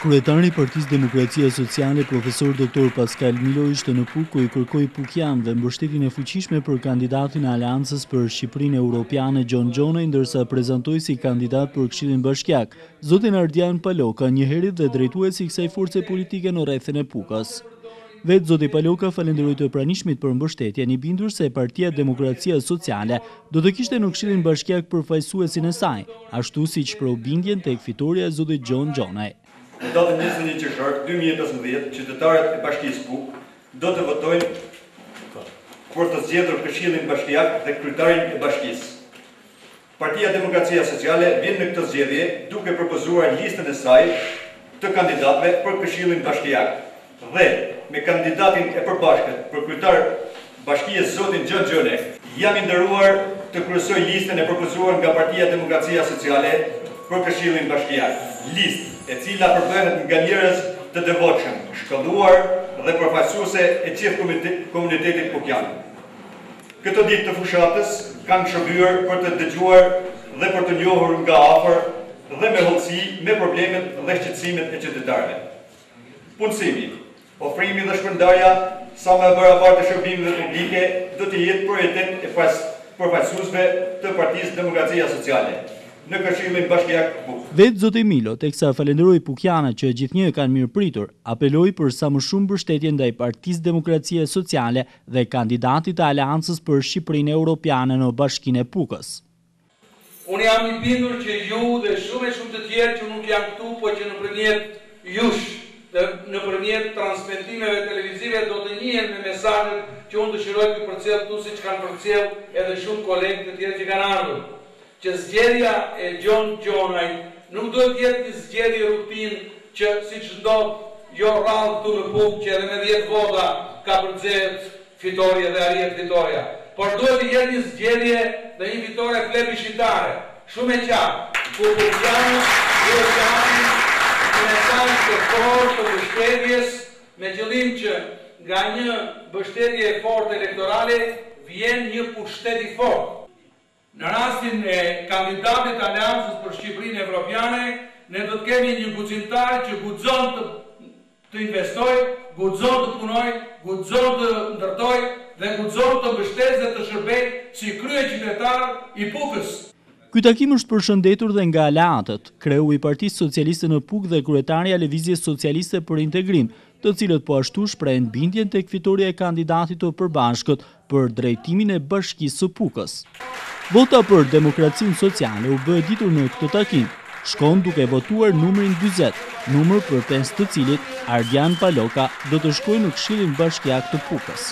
Kryetari i Partisë Demokracia Sociale, profesor Dr. Pascal Milo, ishte në Puk, ku i kërkoi Pukianëve mbështetjen e fuqishme për kandidatin e Aleancës për Shqipërinë Europiane Gjon Gjonaj, ndërsa prezantoi si kandidat për Këshillin Bashkiak zotin Ardian Paloka, njëherë dhe drejtuesi i kësaj force politike në rrethin e Pukës. Vetë zoti Paloka falenderoi të pranishmit për mbështetjen, i bindur se Partia Demokracia Sociale do të kishte në Këshillin Bashkiak përfaqësuesin e saj, ashtu siç pro bindjen tek fitoria e zotit Gjon Gjonaj. Në datën 21 qershor 2015, qytetarët e Bashkisë Puk do të votojnë për të zgjedhur Këshillin Bashkiak dhe kryetarin e Bashkisë. Partia Demokracia Sociale vjen në këtë zgjedhje duke propozuar listën e saj të kandidatëve për Këshillin Bashkiak dhe me kandidatin e përbashkët për kryetar Bashkisë zotin Gjon Gjonaj, jam i nderuar të kryesoj listën e propozuar nga Partia Demokracia Sociale për Këshillin Bashkiak. Listë e cila përbëhet nga njerëz të devotshëm, shkolluar dhe përfaqësuese e gjithë komunitetit pukian. Këtë ditë të fushatës kanë shërbyer për të dëgjuar dhe për të njohur nga afër dhe me hollësi me problemet dhe shqetësimet e qytetarëve. Punësimi, ofrimi dhe shpërndarja sa më barabartë të shërbimeve publike do të jetë prioritet e përfaqësuesve të Partisë Demokracia Sociale në Këshillin Bashkiak Puk. Vetë zoti Milo, teksa falenderoi pukianët që gjithnjë kanë mirëpritur, apeloi për sa më shumë mbështetje ndaj Partisë Demokracia Sociale dhe kandidatit të Aleancës për Shqipërinë Europiane në Bashkinë e Pukës. Unë jam i bindur që ju dhe shumë të tjerë që nuk janë këtu, po që nëpërmjet jush dhe nëpërmjet transmetimeve televizive do të njihen me mesazhet që unë dëshiroj të përcjell këtu siç kanë përcjell edhe shumë kolegë të tjerë që kanë ardhur. Që zgjedhja e Gjon Gjonaj nuk duhet të jetë një zgjedhje rutinë që siç ndodh jo rrallë këtu në Puk që edhe me 10 vota ka përcjell fitoria dhe arrihet fitoria, por duhet të jetë një zgjedhje dhe një fitore plebiscitare, shumë e qartë, ku pukianët duhet të japin një mesazh të fortë të mbështetjes me qëllim që nga një mbështetje e fortë elektorale vjen një pushtet i fortë. Në rastin e kandidatit Aleancës për Shqipërinë Evropiane, ne do të kemi një guximtar që guxon të investoj, guxon të punoj, guxon të ndërtoj dhe guxon të mbështesë dhe të shërbej si kryeqytetar i Pukës. Ky takim është përshëndetur dhe nga aleatët, kreu i Partisë Socialiste në Puk dhe kryetaria e Lëvizjes Socialiste për Integrim, të cilët po ashtu shprehen bindjen tek fitoria e kandidatit të përbashkët për drejtimin e Bashkisë së Pukës. Vota për demokracinë sociale u bë ditur në këtë takim, shkon duke votuar numrin 40, numër përmes të cilit Ardian Paloka do të shkojë në Këshillin Bashkiak të Pukës.